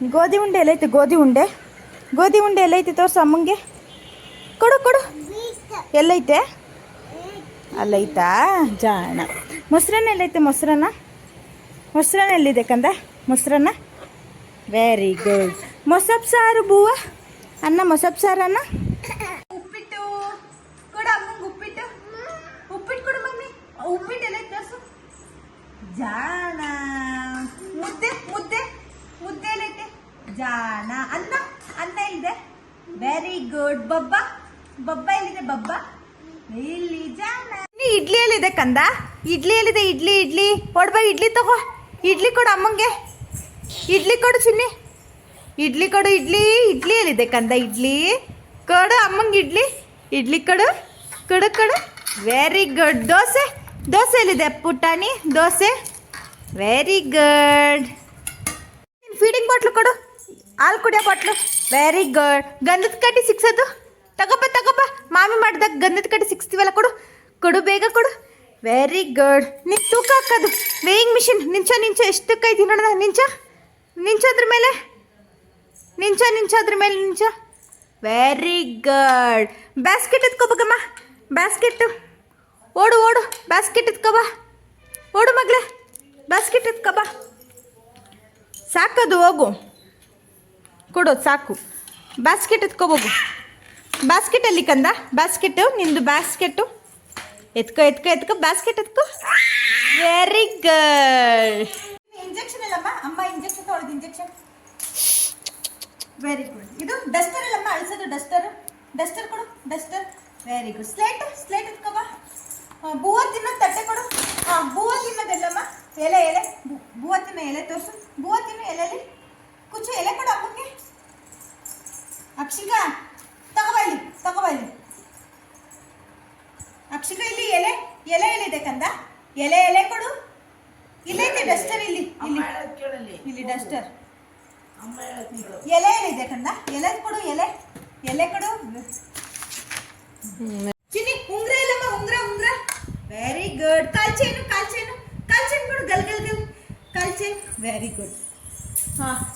ಗೋಧಿ ಉಂಡೆ ಎಲ್ಲೈತೆ ಗೋಧಿ ಉಂಡೆ ಎಲ್ಲೈತೆ ತೋರ್ಸು ಅಮ್ಮಂಗೆ. ಕೊಡು ಎಲ್ಲೈತೆ ಅಲ್ಲೈತಾ ಜಾಣ. ಮೊಸರನ್ನ ಎಲ್ಲೈತೆ ಮೊಸರನ್ನ ಎಲ್ಲಿದೆ ಕಂದ ಮೊಸರನ್ನ. Very good. ಮೊಸಪ್ ಸಾರು ಬೂವ ಅನ್ನ ಮೊಸಪ್ ಸಾರು ಅನ್ನ. ಉಪ್ಪಿಟ್ಟು ಕೊಡು ಅಮ್ಮಂಗೆ. ಉಪ್ಪಿಟ್ಟು ಕೊಡು ಮಮ್ಮಿ. ಉಪ್ಪಿಟ್ಟು ಎಲ್ಲೈತೆ ತೋರ್ಸು ಜಾಣ. ಮುದ್ದೆ ಎಲ್ಲೈತೆ ಜಾಣ. ಅನ್ನ ಇಲ್ಲಿದೆ. Very good. ಬಬ್ಬ ಎಲ್ಲಿದೆ ಇಲ್ಲಿ ಜಾಣ. ಇಡ್ಲಿ ಎಲ್ಲಿದೆ ಕಂದ. ಇಡ್ಲಿ ಎಲ್ಲಿದೆ. ಇಡ್ಲಿ ಕೊಡ್ಬಾ. ಇಡ್ಲಿ ತಗೋ. ಇಡ್ಲಿ ಕೊಡು ಅಮ್ಮಂಗೆ. ಇಡ್ಲಿ ಕೊಡು ಚಿನ್ನಿ. ಇಡ್ಲಿ ಕೊಡು. ಇಡ್ಲಿ ಎಲ್ಲಿದೆ ಕಂದ. ಇಡ್ಲಿ ಕೊಡು ಅಮ್ಮಂಗೆ. ಇಡ್ಲಿ ಕೊಡು. Very good. ದೋಸೆ ಎಲ್ಲಿದೆ ಪುಟಾಣಿ. Dosa. Very good. Feeding bottle ಕೊಡು. ಹಾಲು ಕುಡಿಯೋ ಬಾಟ್ಲು. Very good. ಗಂಧದ ಕಡ್ಡಿ ಸಿಕ್ಸೋದು ತಗೋಬ. ಮಾಮಿ ಮಾಡಿದಾಗ ಗಂಧದ ಕಡ್ಡಿ ಸಿಕ್ಸ್ತೀವಲ್ಲ ಕೊಡು ಬೇಗ ಕೊಡು. Very good. ನೀನು ತೂಕ ಹಾಕೋದು ವೇಯಿಂಗ್ ಮಿಷಿನ್. ನಿಂಚೋ ಎಷ್ಟು ಕೈತಿ ನೋಡೋಣ. ನಿಂಚೋದ್ರ ಮೇಲೆ ನಿಂಚೋ. Very good. ಬ್ಯಾಸ್ಕೆಟ್ ಎತ್ಕೋಬೇಕಮ್ಮ. ಬ್ಯಾಸ್ಕೆಟ್ ಓಡು. ಬ್ಯಾಸ್ಕೆಟ್ ಎತ್ಕೋಬಾ. ಓಡು ಮಗಳೇ. ಬ್ಯಾಸ್ಕೆಟ್ ಎತ್ಕೋಬಾ. ಸಾಕದು ಹೋಗು. ಕೊಡೋದು ಸಾಕು. ಬ್ಯಾಸ್ಕೆಟ್ ಎತ್ಕೋಬೋಗು. ಬ್ಯಾಸ್ಕೆಟಲ್ಲಿ ಕಂದ. ಬ್ಯಾಸ್ಕೆಟು ನಿಂದು. ಬ್ಯಾಸ್ಕೆಟು ಎತ್ಕೋ. ಬ್ಯಾಸ್ಕೆಟ್ ಎತ್ಕೋ. Very good. ಇಂಜೆಕ್ಷನ್ ಅಲ್ಲಮ್ಮ. ಅಮ್ಮ ಇಂಜೆಕ್ಷನ್ ತೊಗೊಳ್ಳೋದು. ಇಂಜೆಕ್ಷನ್. Very good. ಇದು ಡಸ್ಟರ್ ಅಲ್ಲಮ್ಮ. ಅಳಿಸೋದು ಡಸ್ಟರ್ ಕೊಡು. ಡಸ್ಟರ್. Very good. ಸ್ಲೇಟ್ ಎತ್ಕೋಬಾ. ಬೂವ ತಿನ್ನೋ ತಟ್ಟೆ ಕೊಡು. ಬೂವ ತಿನ್ನೋದೆಲ್ಲಮ್ಮ. ಎಲೆ ಬೂವ ತಿನ್ನೋ ಎಲೆ ತೋರಿಸು. ಬೂವ ತಿನ್ನೋ ಎಲೆಯಲ್ಲಿ ಕುಚ್ಚು ಎಲೆ ಕೊಡು ಅಮ್ಮಕ್ಕೆ. ಅಕ್ಷಿಕಾ ತಗೋಬಾ ಇಲ್ಲಿ. ಅಕ್ಷಿಕಾ ಇಲ್ಲಿ ಎಲೆ ಎಲ್ಲಿದೆ ಕಂದ. ಎಲೆ ಕೊಡು. ಇಲ್ಲೈತೆ ಡಸ್ಟರ್. ಇಲ್ಲಿ ಡಸ್ಟರ್. ಎಲೆ ಎಲ್ಲಿದೆ ಕಂದ. ಎಲೆ ಕೊಡು. ಎಲೆ ಕೊಡು. ಚಿನ್ನಿ ಉಂಗ್ರ ಇಲ್ಲಮ್ಮ. ಉಂಗ್ರ. Very good. ಕಾಲ್ ಚೈನು ಕೊಡು. ಗಲ್ ಕಾಲ್ ಚೈನ್. Very good.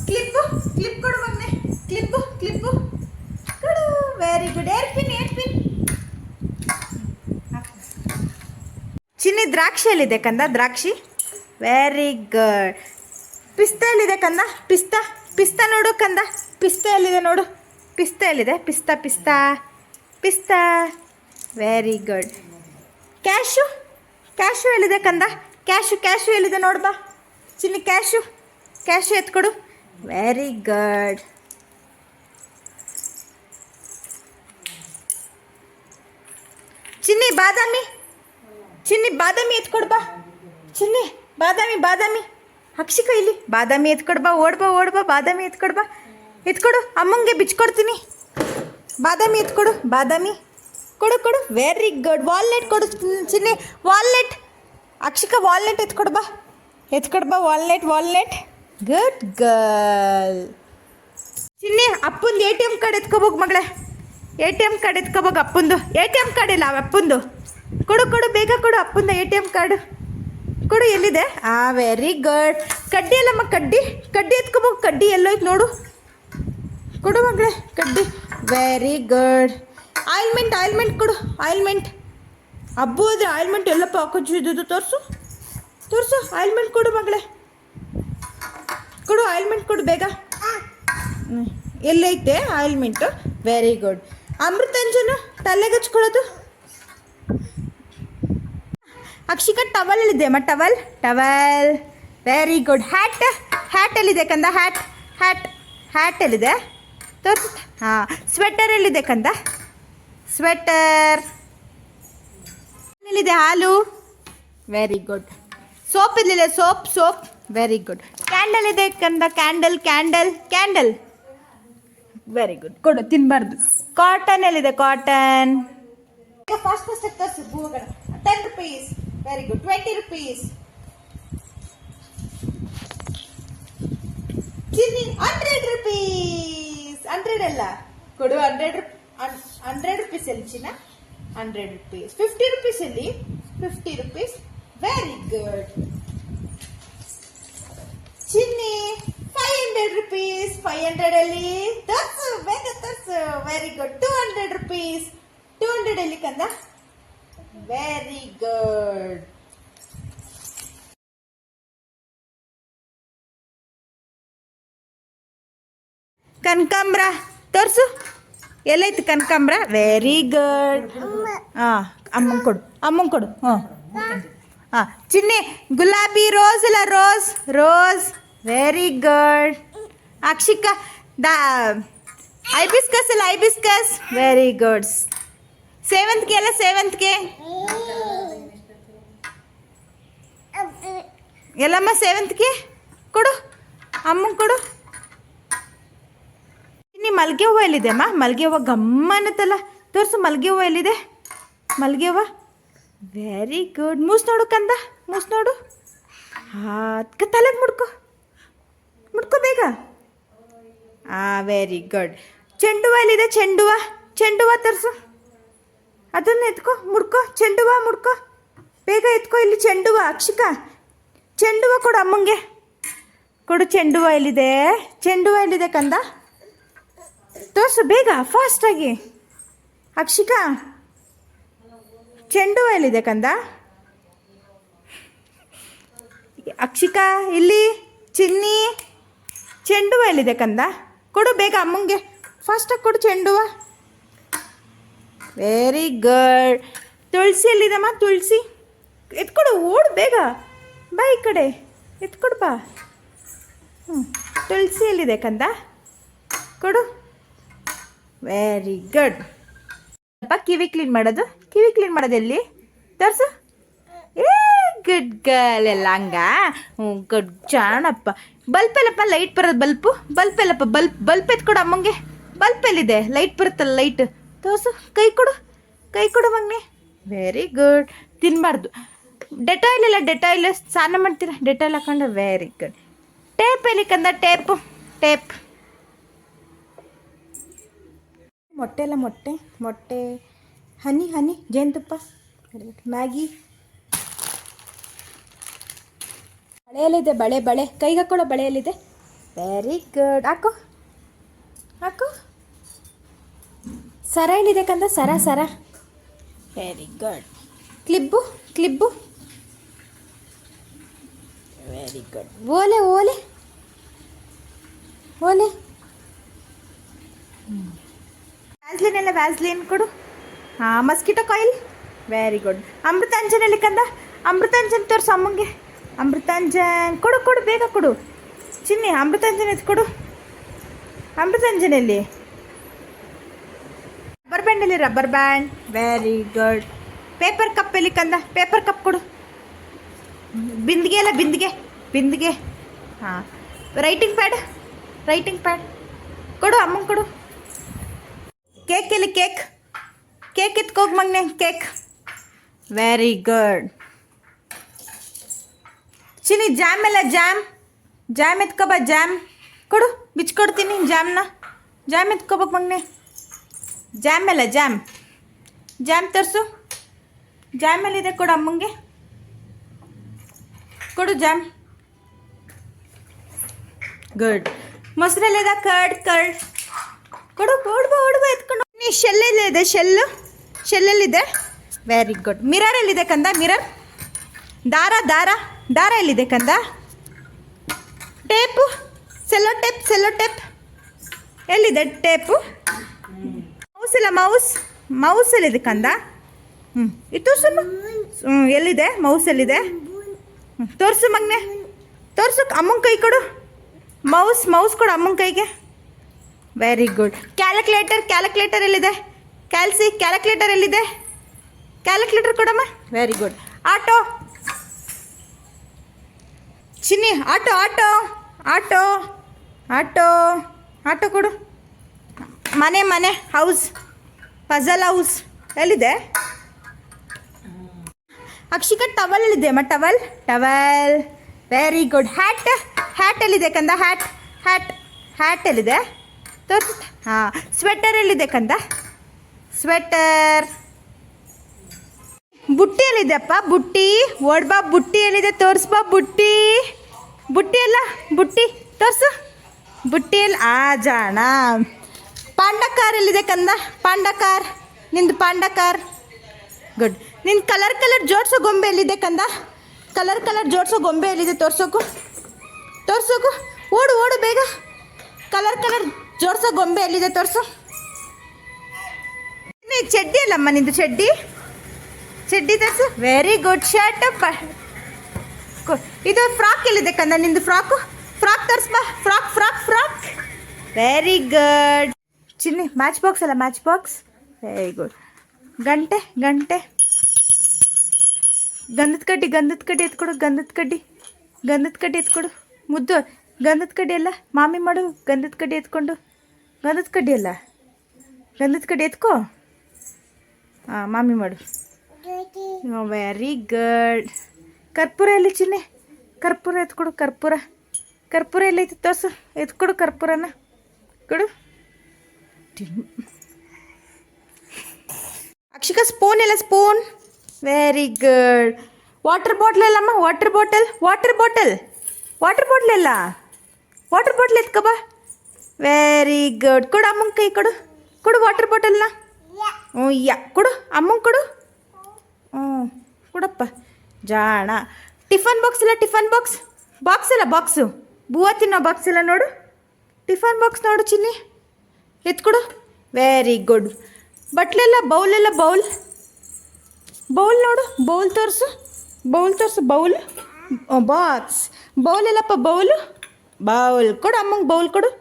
ಕ್ಲಿಪ್ ಕೊಡು ಮಗನೆ. ಕ್ಲಿಪ್ಪು ಕೊಡು. Very good. Air pin. ಚಿನ್ನಿ ದ್ರಾಕ್ಷಿ ಎಲ್ಲಿದೆ ಕಂದ. ದ್ರಾಕ್ಷಿ. Very good. ಪಿಸ್ತಾ ಎಲ್ಲಿದೆ ಕಂದ. ಪಿಸ್ತಾ ನೋಡು ಕಂದ. ಪಿಸ್ತಾ ಎಲ್ಲಿದೆ ನೋಡು. ಪಿಸ್ತಾ. Very good. ಕ್ಯಾಶು ಎಲ್ಲಿದೆ ಕಂದ. ಕ್ಯಾಶು ಎಲ್ಲಿದೆ ನೋಡ್ಬಾ. ಚಿನ್ನಿ ಕ್ಯಾಶು ಎತ್ಕೊಡು. Very good. ಚಿನ್ನಿ ಬಾದಾಮಿ ಎತ್ಕೊಡ್ಬಾ. ಚಿನ್ನಿ ಬಾದಾಮಿ. ಅಕ್ಷಿಕಾ ಇಲ್ಲಿ ಬಾದಾಮಿ ಎತ್ಕೊಡ್ಬಾ. ಓಡ್ಬಾ. ಬಾದಾಮಿ ಎತ್ಕೊಡು. ಅಮ್ಮಂಗೆ ಬಿಚ್ಕೊಡ್ತೀನಿ. ಬಾದಾಮಿ ಎತ್ಕೊಡು. ಬಾದಾಮಿ ಕೊಡು. Very good. ವಾಲ್ನಟ್ ಕೊಡು ಚಿನ್ನಿ. ವಾಲ್ನಟ್. ಅಕ್ಷಿಕಾ ವಾಲ್ನಟ್ ಎತ್ಕೊಡ್ಬಾ. ವಾಲ್ನಟ್. Good girl. ಚಿನ್ನಿ ಅಪ್ಪಂದು ATM ಕಾರ್ಡ್ ಎತ್ಕೋಬೋಗು ಮಗಳೇ. ATM ಕಾರ್ಡ್ ಎತ್ಕೋಬೋಗು ಅಪ್ಪಂದು. ATM ಕಾರ್ಡ್ ಇಲ್ಲ ಅಪ್ಪಂದು. ಕೊಡು ಬೇಗ ಕೊಡು. ಅಪ್ಪಂದು ATM ಕಾರ್ಡ್ ಕೊಡು. ಎಲ್ಲಿದೆ. Very good. ಕಡ್ಡಿ ಅಲ್ಲಮ್ಮ. ಕಡ್ಡಿ ಎತ್ಕೋಬೋಗು. ಕಡ್ಡಿ ಎಲ್ಲೋಯ್ತು ನೋಡು. ಕೊಡು ಮಗಳೇ ಕಡ್ಡಿ. Very good. ಆಯಿಲ್ಮೆಂಟ್ ಕೊಡು. ಹಬ್ಬು ಆದರೆ ಆಯಿಲ್ಮೆಂಟ್ ಎಲ್ಲಪ್ಪ ಹಾಕೋದು. ತೋರಿಸು. ಆಯಿಲ್ಮೆಂಟ್ ಕೊಡು ಮಗಳೇ. ಆಯಿಲ್ಮೆಂಟ್ ಕೊಡು ಬೇಗ. ಎಲ್ಲೈತೆ ಆಯಿಲ್ಮೆಂಟು. Very good. ಅಮೃತಾಂಜನು ತಲೆಗೆ ಹಚ್ಕೊಳ್ಳೋದು. ಅಕ್ಷಿಕಾ ಟವಲ್ ಎಲ್ಲಿದೆ ಅಮ್ಮ. ಟವಲ್. Very good. ಹ್ಯಾಟ್ ಎಲ್ಲಿದೆ ಕಂದ. ಹ್ಯಾಟ್ ಎಲ್ಲಿದೆ ತೋರಿಸು. ಸ್ವೆಟರ್ ಎಲ್ಲಿದೆ ಕಂದ. ಸ್ವೆಟರ್ ಎಲ್ಲಿದೆ. ಹಾಲು. Very good. ಸೋಪ್ ಎಲ್ಲಿದೆ. ಸೋಪ್. Very good. ಕ್ಯಾಂಡಲ್ ಇದೆ ಕಂದ. ಕ್ಯಾಂಡಲ್. Very good. ಕೊಡು. ತಿನ್ನಬಾರ್ದು. ಕಾಟನ್ ಎಲ್ಲಿದೆ. Cotton. Fast 10 rupees. Very good. 20 rupees. ಚಿನ್ನಿ 100 rupees. 100 ಅಲ್ಲ ಕೊಡು. 100 rupees ಎಲ್ಲಿ ಚಿನ್ನ. 100 rupees. 50 rupees ಎಲ್ಲಿ. 50 rupees. Very good. ಚಿನ್ನಿ 5 ₹500 500 ಅಲ್ಲಿ ತೋರ್ಸು ಬೇಗ ತೋರ್ಸು ವೆರಿ ಗುಡ್ ₹200 200 ಎಲ್ಲಿ ಕಂದ ವೆರಿ ಗುಡ್ ಕನಕಾಂಬ್ರ ತೋರ್ಸು ಎಲ್ಲೈತಿ ಕನಕಾಂಬ್ರ ವೆರಿ ಗುಡ್ ಅಮ್ಮಂಗೆ ಕೊಡು ಚಿನ್ನಿ ಗುಲಾಬಿ ರೋಸ್ ಅಲ್ಲ rose rose very good Akshika hibiscus ಅಲ್ಲ ಐಬಿಸ್ಕಸ್ ವೆರಿ ಗುಡ್ ಸೇವಂತಿಗೆ ಅಲ್ಲ ಸೇವಂತಿಗೆ ಎಲ್ಲಮ್ಮ ಸೇವಂತಿಗೆ ಕೊಡು ಅಮ್ಮಂಗೆ ಕೊಡು ನೀ ಮಲ್ಗೆ ಹೂವು ಎಲ್ಲಿದೆ ಅಮ್ಮ ಮಲ್ಗೆ ಹೂವು ಗಮ್ಮ ಅನ್ನತ್ತಲ್ಲ ತೋರಿಸು ಮಲ್ಗೆ ಹೂವು ಎಲ್ಲಿದೆ ಮಲ್ಗೆ ಹೂವು ವೆರಿ ಗುಡ್ ಮೂಸ್ ನೋಡು ಕಂದ ಮೂಸ್ ನೋಡು ಅದಕ್ಕೆ ತಲೆಗೆ ಮುಡ್ಕೊ ಬೇಗ ವೆರಿ ಗುಡ್ ಚೆಂಡು ಹೂವು ಎಲ್ಲಿದೆ ಚೆಂಡು ಹೂವು ತರಿಸು ಅದನ್ನು ಎತ್ಕೊ ಮುಡ್ಕೊ ಚೆಂಡು ಹೂವು ಮುಡ್ಕೊ ಬೇಗ ಎತ್ಕೊ ಇಲ್ಲಿ ಚೆಂಡು ಹೂವು ಅಕ್ಷಿಕಾ ಚೆಂಡು ಹೂವು ಕೊಡು ಅಮ್ಮಂಗೆ ಕೊಡು ಚೆಂಡು ಹೂವು ಎಲ್ಲಿದೆ ಕಂದ ತೋರ್ಸು ಬೇಗ ಫಾಸ್ಟಾಗಿ ಅಕ್ಷಿಕಾ ಚೆಂಡು ಹೂವು ಎಲ್ಲಿದೆ ಕಂದ ಅಕ್ಷಿಕಾ ಇಲ್ಲಿ ಚಿನ್ನಿ ಚೆಂಡು ಹೂವು ಎಲ್ಲಿದೆ ಕಂದ ಕೊಡು ಬೇಗ ಅಮ್ಮಂಗೆ ಫಾಸ್ಟಾಗಿ ಕೊಡು ಚೆಂಡು ಹೂವು ವೆರಿ ಗುಡ್ ತುಳಸಿ ಎಲ್ಲಿದಮ್ಮ ತುಳಸಿ ಎತ್ಕೊಡು ಓಡು ಬೇಗ ಬಾ ಈ ಕಡೆ ಎತ್ಕೊಡು ಬಾ ತುಳಸಿ ಎಲ್ಲಿದೆ ಕಂದ ಕೊಡು ವೆರಿ ಗುಡ್ ಅಪ್ಪ ಕಿವಿ ಕ್ಲೀನ್ ಮಾಡೋದು ಎಲ್ಲಿ ತೋರಿಸು ಗುಡ್ ಗರ್ಲ್ ಎಲ್ಲ ಹಂಗ ಗುಡ್ ಜಾಣಪ್ಪ ಬಲ್ಪ್ ಎಲ್ಲಪ್ಪ ಲೈಟ್ ಬರೋದು ಬಲ್ಪ್ ಎಲ್ಲಪ್ಪ ಬಲ್ಪ್ ಎತ್ಕೊಡು ಅಮ್ಮಂಗೆ ಬಲ್ಪ್ ಎಲ್ಲಿದೆ ಲೈಟ್ ಬರುತ್ತಲ್ಲ ಲೈಟ್ ತೋರಿಸು ಕೈ ಕೊಡು ಮಗನೆ ವೆರಿ ಗುಡ್ ತಿನ್ನಬಾರ್ದು ಡೆಟಾಯಿಲ್ ಇಲ್ಲ ಡೆಟಾಯಿಲ್ ಸ್ನಾನ ಮಾಡ್ತೀರಾ ಡೆಟಾಯಿಲ್ ಹಾಕೊಂಡು ವೆರಿ ಗುಡ್ ಟೇಪ್ ಎಲ್ಲಿ ಕಂದ ಟೇಪ್ ಮೊಟ್ಟೆ ಹನಿ ಜೇನುತುಪ್ಪ ಮ್ಯಾಗಿ ಬಳೆಯಲ್ಲಿದೆ ಬಳೆ ಕೈಗೆ ಹಾಕೊಳ್ಳೋ ಬಳೆಯಲ್ಲಿದೆ ವೆರಿ ಗುಡ್ ಹಾಕು ಸರ ಎಲ್ಲಿದೆ ಕಂದ ಸರ ವೆರಿ ಗುಡ್ ಕ್ಲಿಬ್ಬು ವೆರಿ ಗುಡ್ ಓಲೆ ವ್ಯಾಸ್ಲಿನ್ ಕೊಡು mosquito coil very good Amrutanjan ಎಲ್ಲಿ ಕಂದ ಅಮೃತಾಂಜನ್ ತೋರಿಸು ಅಮ್ಮಂಗೆ ಅಮೃತಾಂಜನ್ ಕೊಡು ಬೇಗ ಕೊಡು ಚಿನ್ನಿ ಅಮೃತಾಂಜನ್ ಎತ್ಕೊಡು ಅಮೃತಾಂಜನ್ ಎಲ್ಲಿ rubber band very good paper cup ಎಲ್ಲಿ ಕಂದ ಪೇಪರ್ ಕಪ್ ಕೊಡು ಬಿಂದಿಗೆ ರೈಟಿಂಗ್ ಪ್ಯಾಡ್ ಕೊಡು ಅಮ್ಮಂಗೆ ಕೊಡು ಕೇಕ್ ಎಲ್ಲಿ ಕೇಕ್ ಎತ್ಕೋಗಿ ಮಗನೆ ಕೇಕ್ ವೆರಿ ಗುಡ್ ಚಿನ್ನಿ ಜಾಮ್ ಎಲ್ಲ ಜಾಮ್ ಎತ್ಕೊಬ ಜಾಮ್ ಕೊಡು ಬಿಚ್ಕೊಡ್ತೀನಿ ಜಾಮ್ ಎತ್ಕೋಬೇಕು ಮಗನೆ ಜಾಮ್ ಎಲ್ಲ ಜಾಮ್ ತರಿಸು ಜಾಮ್ ಎಲ್ಲಿದೆ ಕೊಡು ಅಮ್ಮಂಗೆ ಕೊಡು ಜಾಮ್ ಗುಡ್ ಮೊಸರಲ್ಲಿದ ಕರ್ಡ್ ಕೊಡು ಓಡುವ ಎತ್ಕೊಂಡು ನೀ ಶೆಲ್ಲಲ್ಲಿದೆ ಶೆಲ್ಲಲ್ಲಿದೆ ವೆರಿ ಗುಡ್ ಮಿರರ್ ಎಲ್ಲಿದೆ ಕಂದ ಮಿರರ್ ದಾರ ಎಲ್ಲಿದೆ ಕಂದ ಟೇಪು ಸೆಲ್ಲೋ ಟೇಪ್ ಎಲ್ಲಿದೆ ಟೇಪು ಮೌಸ್ ಎಲ್ಲಿದೆ ಕಂದ ಇದು ಎಲ್ಲಿದೆ ಮೌಸ್ ಎಲ್ಲಿದೆ ತೋರಿಸು ಮಗನೆ ತೋರಿಸು ಅಮ್ಮಂಗೆ ಕೈ ಕೊಡು ಮೌಸ್ ಕೊಡು ಅಮ್ಮಂಗೆ ಕೈಗೆ ವೆರಿ ಗುಡ್ ಕ್ಯಾಲ್ಕುಲೇಟರ್ ಎಲ್ಲಿದೆ ಕ್ಯಾಲ್ಕುಲೇಟರ್ ಎಲ್ಲಿದೆ ಕ್ಯಾಲ್ಕುಲೇಟರ್ ಕೊಡಮ್ಮ ವೆರಿ ಗುಡ್ ಆಟೋ ಚಿನ್ನಿ ಆಟೋ ಕೊಡು ಮನೆ ಹೌಸ್ ಪಜಲ್ ಹೌಸ್ ಎಲ್ಲಿದೆ ಅಕ್ಷಿಕಾ ಟವಲ್ ಎಲ್ಲಿದೆ ಅಮ್ಮ ಟವಲ್ ವೆರಿ ಗುಡ್ ಹ್ಯಾಟ್ ಎಲ್ಲಿದೆ ಕಂದ ಹ್ಯಾಟ್ ಎಲ್ಲಿದೆ ತೋರಿಸ ಸ್ವೆಟರ್ ಎಲ್ಲಿದೆ ಕಂದ ಸ್ವೆಟರ್ ಬುಟ್ಟಿ ಎಲ್ಲಿದೆ ಅಪ್ಪ ಬುಟ್ಟಿ ಎಲ್ಲಿದೆ ತೋರಿಸ್ಬಾ ಬುಟ್ಟಿ ಎಲ್ಲ ಬುಟ್ಟಿ ತೋರಿಸು ಬುಟ್ಟಿಯಲ್ಲಿ ಜಾಣ. ಪಾಂಡ ಕಾರ್ ಎಲ್ಲಿದೆ ಕಂದ? ಪಾಂಡ ಕಾರ್ ನಿಂದು, ಪಾಂಡ ಕಾರ್. ಗುಡ್. ನಿನ್ನ ಕಲರ್ ಕಲರ್ ಜೋಡಿಸೋ ಗೊಂಬೆ ಎಲ್ಲಿದೆ ಕಂದ? ಕಲರ್ ಕಲರ್ ಜೋಡಿಸೋ ಗೊಂಬೆ ಎಲ್ಲಿದೆ? ತೋರ್ಸೋಕು, ತೋರ್ಸೋಕು. ಓಡು ಓಡು ಬೇಗ. ಕಲರ್ ಕಲರ್ ಜೋಡಿಸೋ ಗೊಂಬೆ ಎಲ್ಲಿದೆ? ತೋರಿಸು. ಚಡ್ಡಿ ಅಲ್ಲಮ್ಮ ನಿಂದು, ಚಡ್ಡಿ ಚಡ್ಡಿ ತೋರಿಸು. Very good. ಶರ್ಟ್. ಇದು ಫ್ರಾಕ್ ಎಲ್ಲಿದೆ ಕಂದ? ನಿಂದು ಫ್ರಾಕು, ಫ್ರಾಕ್ ತೋರಿಸ್ಬಾ. Frock frock frock. Very good. ಚಿನ್ನಿ ಮ್ಯಾಚ್ ಬಾಕ್ಸ್ ಅಲ್ಲ, ಮ್ಯಾಚ್ ಬಾಕ್ಸ್. Very good. ಗಂಟೆ ಗಂಟೆ. ಗಂಧದ ಕಡ್ಡಿ, ಗಂಧದ ಕಡ್ಡಿ ಎತ್ಕೊಡು. ಗಂಧದ ಕಡ್ಡಿ, ಗಂಧದ ಕಡ್ಡಿ ಎತ್ಕೊಡು. ಮುದ್ದು ಗಂಧದ ಕಡ್ಡಿ ಅಲ್ಲ, ಮಾಮಿ ಮಾಡು. ಗಂಧದ ಕಡ್ಡಿ ಎತ್ಕೊಂಡು. ಗಂಧದ ಕಡ್ಡಿ ಅಲ್ಲ, ಗಂಧದ ಕಡ್ಡಿ ಎತ್ಕೋ. ಮಾಮಿ ಮಾಡು. Very good. ಕರ್ಪೂರ ಎಲ್ಲಿ ಚಿನ್ನೆ? ಕರ್ಪೂರ ಎತ್ಕೊಡು. ಕರ್ಪೂರ, ಕರ್ಪೂರ ಎಲ್ಲೈತಿ ತೋರ್ಸು. ಎತ್ಕೊಡು ಕರ್ಪೂರನ, ಕೊಡು. ಅಕ್ಷಿಕಾ ಸ್ಪೂನ್ ಎಲ್ಲ, spoon. Very good. Water bottle ಅಲ್ಲಮ್ಮ, water bottle. Water bottle, water bottle ಎಲ್ಲ. ವಾಟರ್ ಬಾಟ್ಲ್ ಎತ್ಕೊಬ. Very good. ಕೊಡು ಅಮ್ಮಂಗೆ ಕೈ ಕೊಡು. ಕೊಡು ವಾಟರ್ ಬಾಟಲ್ನ. ಕೊಡು ಅಮ್ಮಂಗೆ ಕೊಡು. ಕೊಡಪ್ಪ ಜಾಣ. ಟಿಫನ್ ಬಾಕ್ಸ್ ಇಲ್ಲ, ಟಿಫನ್ ಬಾಕ್ಸ್. ಬಾಕ್ಸ್ ಇಲ್ಲ, ಬಾಕ್ಸು. ಬೂವ ತಿನ್ನೋ ಬಾಕ್ಸ್ ಇಲ್ಲ ನೋಡು. ಟಿಫನ್ ಬಾಕ್ಸ್ ನೋಡು ಚಿನ್ನಿ, ಎತ್ಕೊಡು. Very good. ಬಟ್ಲೆಲ್ಲ, ಬೌಲೆಲ್ಲ, ಬೌಲ್. ಬೌಲ್ ನೋಡು, ಬೌಲ್ ತೋರಿಸು. ಬೌಲ್ ತೋರಿಸು. Bowl, box. ಬೌಲ್ ಎಲ್ಲಪ್ಪ, ಬೌಲು. ಬೌಲ್ ಕೊಡು ಅಮ್ಮಂಗೆ, ಬೌಲ್ ಕೊಡು.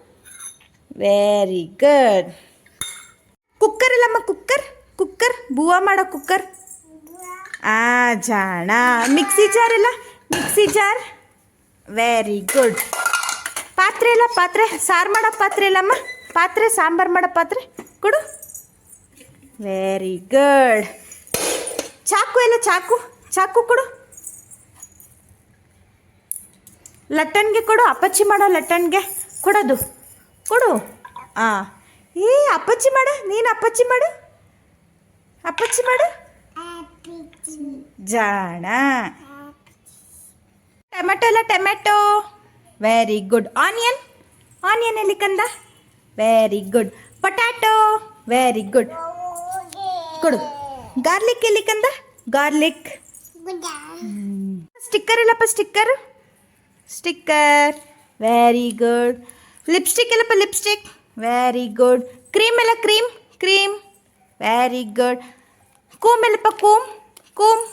Very good. ಕುಕ್ಕರ್ ಇಲ್ಲಮ್ಮ, ಕುಕ್ಕರ್. ಕುಕ್ಕರ್, ಬೂವ ಮಾಡೋ ಕುಕ್ಕರ್. ಜಾಣ. ಮಿಕ್ಸಿ ಜಾರ್ ಇಲ್ಲ, ಮಿಕ್ಸಿ ಜಾರ್. Very good. ಪಾತ್ರೆ ಇಲ್ಲ, ಪಾತ್ರೆ. ಸಾರು ಮಾಡೋ ಪಾತ್ರೆ ಇಲ್ಲಮ್ಮ, ಪಾತ್ರೆ. ಸಾಂಬಾರು ಮಾಡೋ ಪಾತ್ರೆ ಕೊಡು. Very good. ಚಾಕು ಇಲ್ಲ, ಚಾಕು. ಚಾಕು ಕೊಡು. ಲಟ್ಟಣಿಗೆ ಕೊಡು. ಅಪ್ಪಚ್ಚಿ ಮಾಡೋ ಲಟ್ಟಣಿಗೆ ಕೊಡೋದು, ಕೊಡು. ಅಪ್ಪಚ್ಚಿ ಮಾಡು. ನೀನು ಅಪ್ಪಚ್ಚಿ ಮಾಡು, ಅಪ್ಪಚ್ಚಿ ಮಾಡು. ಜಾಣ. ಟೊಮೆಟೊ ಇಲ್ಲ, tomato. Very good. Onion, onion ಎಲ್ಲಿ ಕಂದ? Very good. Potato. Very good. ಕೊಡು. ಗಾರ್ಲಿಕ್ ಎಲ್ಲಿ ಕಂದ? ಗಾರ್ಲಿಕ್. ಸ್ಟಿಕ್ಕರ್ ಇಲ್ಲಪ್ಪ, sticker. Sticker. Very good. Lipstick ಇಲ್ಲಪ್ಪ, ಲಿಪ್ಸ್ಟಿಕ್. Very good. ಕ್ರೀಮ್ ಎಲ್ಲ, cream. Cream. Very good. Comb ಇಲ್ಲಪ್ಪ, comb. Comb.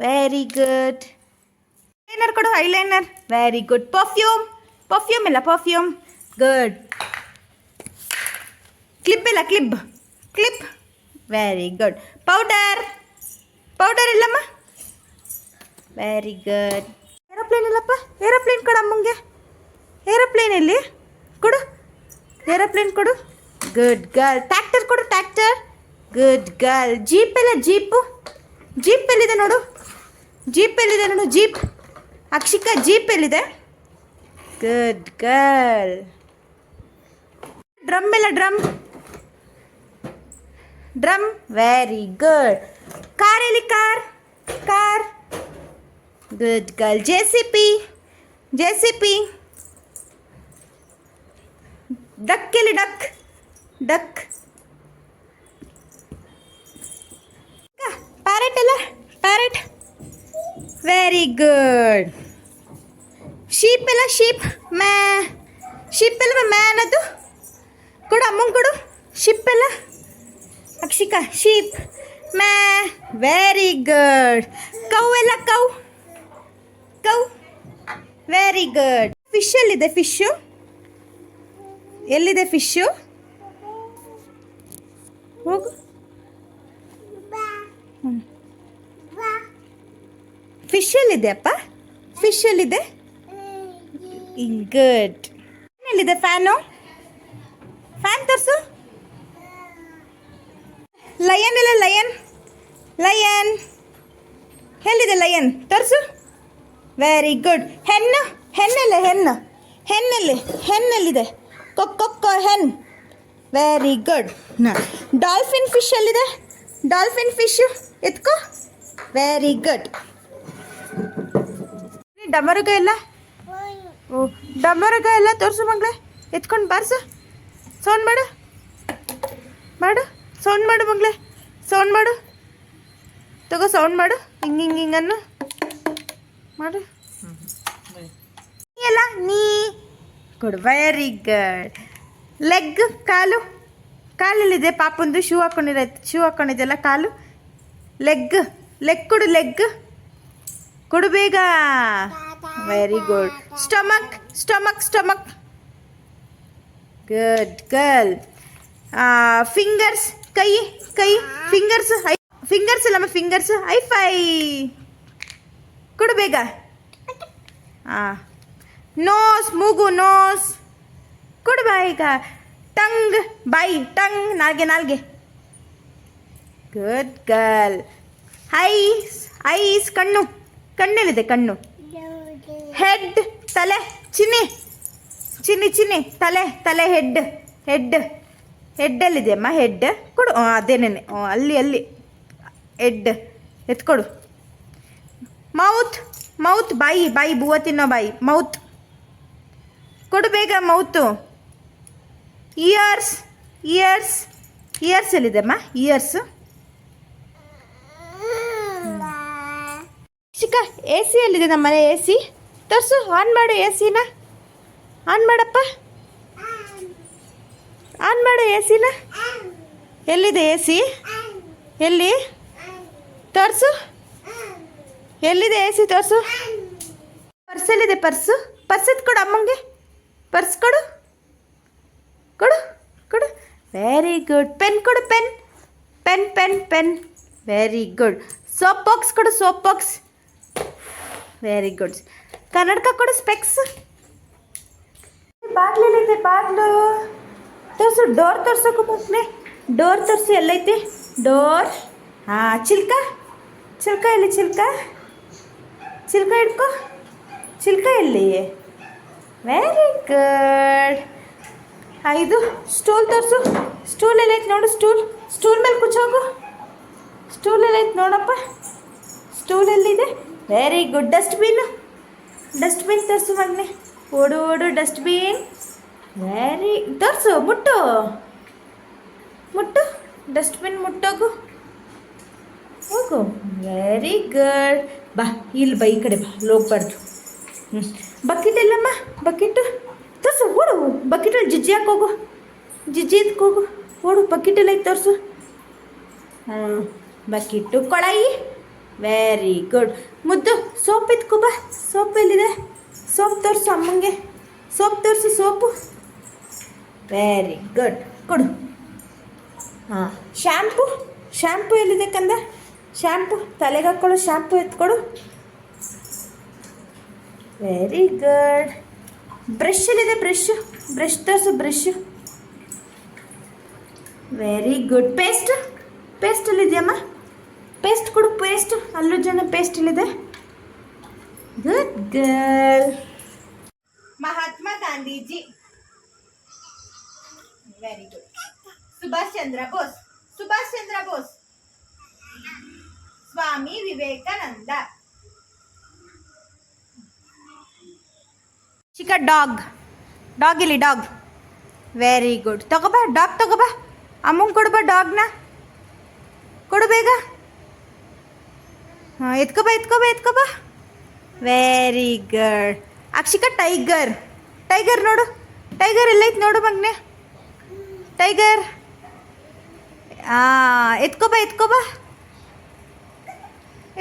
Very good. Eyeliner ಕೊಡು, eyeliner. Very good. Perfume. Perfume ಇಲ್ಲ, perfume. Good. Clip ಇಲ್ಲ, clip. Clip. Very good. Powder. Powder ಇಲ್ಲಮ್ಮ. Very good. Aeroplane ಇಲ್ಲಪ್ಪ, aeroplane ಕೊಡು ಅಮ್ಮಂಗೆ. Aeroplane ಎಲ್ಲಿ? ಕೊಡು. ಏರೋಪ್ಲೇನ್ ಕೊಡು. Good girl. ಟ್ಯಾಕ್ಟರ್ ಕೊಡು, ಟ್ಯಾಕ್ಟರ್. Good girl. ಜೀಪ್ ಇಲ್ಲ, ಜೀಪು. ಜೀಪ್ ಎಲ್ಲಿದೆ ನೋಡು. ಜೀಪ್ ಎಲ್ಲಿದೆ ನೋಡು, ಜೀಪ್. ಅಕ್ಷಿಕಾ ಜೀಪ್ ಎಲ್ಲಿದೆ? Good girl. ಡ್ರಮ್ ಇಲ್ಲ, drum. Drum. Very good. Car ಎಲ್ಲಿ? Car. Car. Good girl. J C B. J C B. Duck ಎಲ್ಲಿ? ಡಕ್. ಡಕ್. ಪ್ಯಾರೆಟ್ ಅಲ್ಲ, ಪ್ಯಾರೆಟ್. Very good. ಶೀಪ್ ಎಲ್ಲ, ಶೀಪ್. ಮ್ಯಾ. ಶೀಪ್ ಎಲ್ಲ, ಮ್ಯಾ ಅನ್ನೋದು ಕೊಡು ಅಮ್ಮಂಗೆ, ಕೊಡು. ಶಿಪ್ ಎಲ್ಲ. ಅಕ್ಷಿಕಾ ಶೀಪ್. ಮ್ಯಾ. Very good. ಕೌ ಎಲ್ಲ, cow. Cow. Very good. Fish ಎಲ್ಲಿದೆ? ಫಿಶ್ಶು ಎಲ್ಲಿದೆ? ಫಿಶ್ಶು ಹೋಗು. ಫಿಶ್ ಎಲ್ಲಿದೆ ಅಪ್ಪ? ಫಿಶ್ ಎಲ್ಲಿದೆ? ಗುಡ್. ಎಲ್ಲಿದೆ? ಫ್ಯಾನು. ಫ್ಯಾನ್ ತೋರಿಸು. ಲಯನ್ ಇಲ್ಲ, ಲಯನ್. ಲಯನ್ ಎಲ್ಲಿದೆ? ಲಯನ್ ತೋರಿಸು. Very good. ಹೆಣ್ಣು. ಹೆಣ್ಣೆಲ್ಲ, ಹೆಣ್ಣು. ಹೆಣ್ಣೆಲ್ಲಿ? ಹೆಣ್ಣೆಲ್ಲಿದೆ? ಕೊಕ್ಕೊ hen. Very good. Dolphin fish ಎಲ್ಲಿದೆ? ಡಾಲ್ಫಿನ್ ಫಿಶು ಎತ್ಕೋ. Very good. ಡಮರುಗ ಎಲ್ಲ. ಓ ಡಮರುಗ ಎಲ್ಲ ತೋರಿಸು ಮಗಳೇ. ಎತ್ಕೊಂಡು ಬಾರಿಸು. ಸೌಂಡ್ ಮಾಡು ಮಾಡು, ಸೌಂಡ್ ಮಾಡು ಮಗಳೇ, ಸೌಂಡ್ ಮಾಡು. ತಗೋ ಸೌಂಡ್ ಮಾಡು, ಹಿಂಗೆ ಹಿಂಗೆ ಹಿಂಗನ್ನು ಮಾಡು. ಎಲ್ಲ ನೀ ಕೊಡು. Very good. ಲೆಗ್, ಕಾಲು, ಕಾಲಲ್ಲಿದೆ ಪಾಪಂದು. ಶೂ ಹಾಕ್ಕೊಂಡಿದ್ದೆಲ್ಲ ಕಾಲು. ಲೆಗ್, ಲೆಗ್ ಕೊಡು, ಲೆಗ್ ಕೊಡು ಬೇಗ. Very good. Stomach, stomach, stomach. Good girl. Fingers, ಕೈ, ಕೈ, ಫಿಂಗರ್ಸ್, ಫಿಂಗರ್ಸ್ ಇಲ್ಲಮ್ಮ, ಫಿಂಗರ್ಸ್. ಐ ಕೊಡು ಬೇಗ. ನೋಸ್, ಮೂಗು, ನೋಸ್ ಕೊಡು ಬೇಗ. ಟಂಗ್, ಬಾಯಿ, ಟಂಗ್, ನಾಲ್ಗೆ, ನಾಲ್ಗೆ. Good girl. ಐಸ್, ಐಸ್, ಕಣ್ಣು, ಕಣ್ಣಲ್ಲಿದೆ ಕಣ್ಣು. ಹೆಡ್, ತಲೆ, ಚಿನ್ನಿ, ಚಿನ್ನಿ, ಚಿನ್ನಿ, ತಲೆ, ತಲೆ, ಹೆಡ್, ಹೆಡ್, ಹೆಡ್ಡಲ್ಲಿದೆ ಅಮ್ಮ, ಹೆಡ್ ಕೊಡು. ಅದೇನೇನೆ, ಅಲ್ಲಿ ಅಲ್ಲಿ ಹೆಡ್ ಎತ್ಕೊಡು. ಮೌತ್, ಮೌತ್, ಬಾಯಿ, ಬಾಯಿ, ಬೂವ ತಿನ್ನೋ ಬಾಯಿ, ಮೌತ್ ಕೊಡು ಬೇಗ. ಮೌತು. ಇಯರ್ಸ್, ಇಯರ್ಸ್, ಇಯರ್ಸ್ ಎಲ್ಲಿದೆಮ್ಮ, ಇಯರ್ಸ್. ಚಿಕ್ಕ ಎ ಸಿ ಎಲ್ಲಿದೆ ನಮ್ಮನೆ, ಎ ಸಿ ತೋರಿಸು. ಆನ್ ಮಾಡು ಎ ಸಿನ, ಆನ್ ಮಾಡಪ್ಪ, ಆನ್ ಮಾಡು ಎ ಸಿನ. ಎಲ್ಲಿದೆ ಎ ಸಿ, ಎಲ್ಲಿ ತೋರಿಸು, ಎಲ್ಲಿದೆ ಎ ಸಿ ತೋರಿಸು. ಪರ್ಸಲ್ಲಿದೆ, ಪರ್ಸು, ಪರ್ಸ್ ಎತ್ಕೊಡು ಅಮ್ಮಂಗೆ, ಪರ್ಸ್ ಕೊಡು, ಕೊಡು ಕೊಡು. Very good. ಪೆನ್ ಕೊಡು, pen, pen, pen, pen. Very good. Soap box ಕೊಡು, ಸೋಪ್ ಬಾಕ್ಸ್. Very good. ಕನ್ನಡಕ ಕೊಡು, ಸ್ಪೆಕ್ಸ್. ಬಾಗ್ಲಲ್ಲಿದೆ, ಬಾಗ್ಲು ತೋರಿಸು. ಡೋರ್ ತೋರ್ಸೋಕು ಮಕ್ಕಳೇ, ಡೋರ್ ತೋರಿಸಿ. ಎಲ್ಲೈತಿ ಡೋರ್? ಚಿಲ್ಕ, ಚಿಲ್ಕ ಎಲ್ಲಿ, ಚಿಲ್ಕ, ಚಿಲ್ಕ ಹಿಡ್ಕೊ. ಚಿಲ್ಕ ಎಲ್ಲಿ? Very good. ಇದು ಸ್ಟೂಲ್ ತೋರಿಸು. ಸ್ಟೂಲ್ ಎಲ್ಲೈತೆ ನೋಡು, ಸ್ಟೂಲ್, ಸ್ಟೂಲ್ ಮೇಲೆ ಕುಚ್ಚೋಗು. ಸ್ಟೂಲ್ ಎಲ್ಲೈತೆ ನೋಡಪ್ಪ, ಸ್ಟೂಲ್ ಎಲ್ಲಿದೆ? Very good. ಡಸ್ಟ್ಬಿನ್, ಡಸ್ಟ್ಬಿನ್ ತೋರಿಸು ಮಗನೆ. ಓಡು ಓಡು ಡಸ್ಟ್ಬಿನ್. ವೆರಿ ತೋರಿಸು, ಮುಟ್ಟು, ಮುಟ್ಟು, ಡಸ್ಟ್ಬಿನ್ ಮುಟ್ಟೋಗು, ಹೋಗು. Very good. ಬಾ ಇಲ್ಲಿ ಬಾ, ಈ ಕಡೆ ಬಾ, ಅಲ್ಲಿ ಹೋಗ್ಬಾರ್ದು. ಬಕೆಟ್ ಎಲ್ಲಮ್ಮ, ಬಕೆಟು ತೋರಿಸು. ಓಡು, ಬಕೆಟಲ್ಲಿ ಜಿಜ್ಜಿ ಹಾಕೋಗು, ಜಿಜ್ಜಿ ಎತ್ಕೋಗು. ಓಡು, ಬಕೆಟೆಲ್ಲ ಐತೆ ತೋರಿಸು. ಬಕೆಟು, ಕೊಳಾಯಿ. Very good. ಮುದ್ದು, ಸೋಪ್ ಎತ್ಕೋ ಬಾ. ಸೋಪ್ ಎಲ್ಲಿದೆ? ಸೋಪ್ ತೋರಿಸು ಅಮ್ಮಂಗೆ, ಸೋಪ್ ತೋರಿಸು, ಸೋಪು. Very good. ಕೊಡು. ಶ್ಯಾಂಪು, ಶ್ಯಾಂಪು ಎಲ್ಲಿದೆ ಕಂದ? ಶ್ಯಾಂಪು, ತಲೆಗೆ ಹಾಕ್ಕೊಳ್ಳೋ ಶ್ಯಾಂಪು ಎತ್ಕೊಡು. Very good. ಬ್ರಷ್ ಎಲ್ಲಿದೆ? ಬ್ರಷ್, ಬ್ರಷ್ ತೋರಿಸು, brush. Very good. Paste, paste ಎಲ್ಲಿದೆಯಮ್ಮ? ಪೇಸ್ಟ್ ಕೊಡು, ಪೇಸ್ಟ್. ಅಲ್ಲೂ ಜನ ಪೇಸ್ಟ್ ಇಲ್ಲಿದೆ. Good girl. Mahatma Gandhiji. Very good. Subhash Chandra Bose, Subhash Chandra Bose. Swami Vivekananda. ಚಿಕ್ಕ ಡಾಗ್, ಡಾಗ್ ಇಲ್ಲಿ, ಡಾಗ್. Very good. ತಗೋಬಾ ಡಾಗ್, ತಗೋಬಾ. ಅಮ್ಮಂಗೆ ಕೊಡುಬಾ ಡಾಗ್ನ, ಕೊಡು ಬೇಗ. ಎತ್ಕೋಬಾ, ಎತ್ಕೋಬಾ, ಎತ್ಕೋಬಾ. Very good. Akshika tiger, tiger ನೋಡು. ಟೈಗರ್ ಎಲ್ಲೈತೆ ನೋಡು ಮಗನೆ, ಟೈಗರ್. ಎತ್ಕೋಬಾ, ಎತ್ಕೋಬಾ,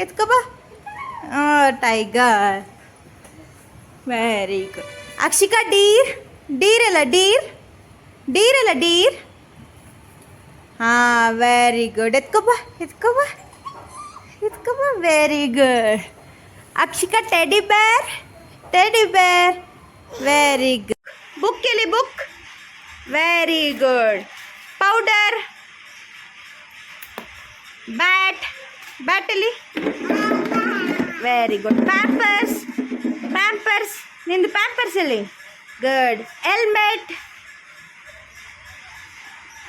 ಎತ್ಕೋಬಾ. Tiger. Very good. Akshika deer, deer ಎಲ್ಲ, ಡೀರ್, ಡೀರ್ ಎಲ್ಲ, ಡೀರ್. Very good. ಎತ್ಕೋಬಾ, ಎತ್ಕೋಬಾ, ಎತ್ಕೋಬಾ. Very good. Akshika teddy bear, teddy bear. Very good. Book ಎಲ್ಲಿ? Book. Very good. Powder, bat, ಬ್ಯಾಟಲ್ಲಿ. Very good. Pampers, pampers. ನಿಂದು ಪ್ಯಾಂಪರ್ಸ್ ಎಲ್ಲಿ? Good. Helmet.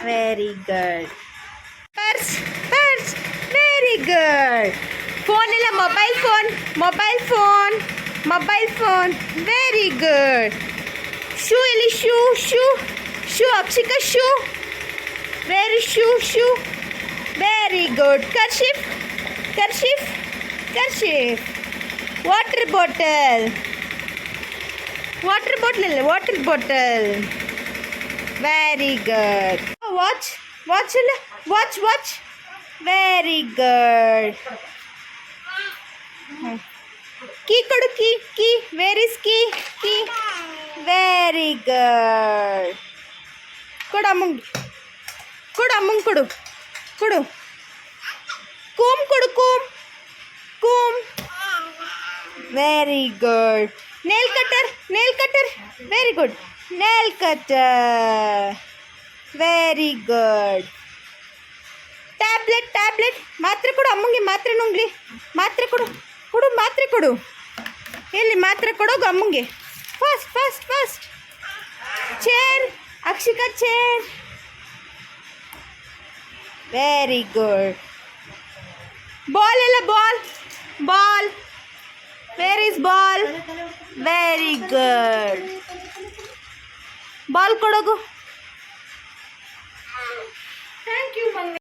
Very good. Purse, purse. Very good. Phone ಎಲ್ಲ, mobile phone, mobile phone, mobile phone. Very good. Shoe ಎಲ್ಲಿ shoe Akshika shoe very shoe very good kerchief water bottle very good watch very good key ಕೊಡು key where is key very good ಕೊಡು ಅಮ್ಮಂಗೆ ಕೊಡು comb ಕೊಡು comb very good nail cutter very good nail cutter very good tablet ಮಾತ್ರೆ ಕೊಡು ಅಮ್ಮಂಗೆ ಮಾತ್ರೆ ನುಂಗ್ಲಿ ಮಾತ್ರೆ ಕೊಡು ಮಾತ್ರೆ ಕೊಡು ಎಲ್ಲಿ ಮಾತ್ರೆ ಕೊಡೋಗು ಅಮ್ಮಂಗೆ fast chair Akshika chair very good ball ಎಲ್ಲ ball where is ball very good ball ಕೊಡೋಗು ಥ್ಯಾಂಕ್ ಯು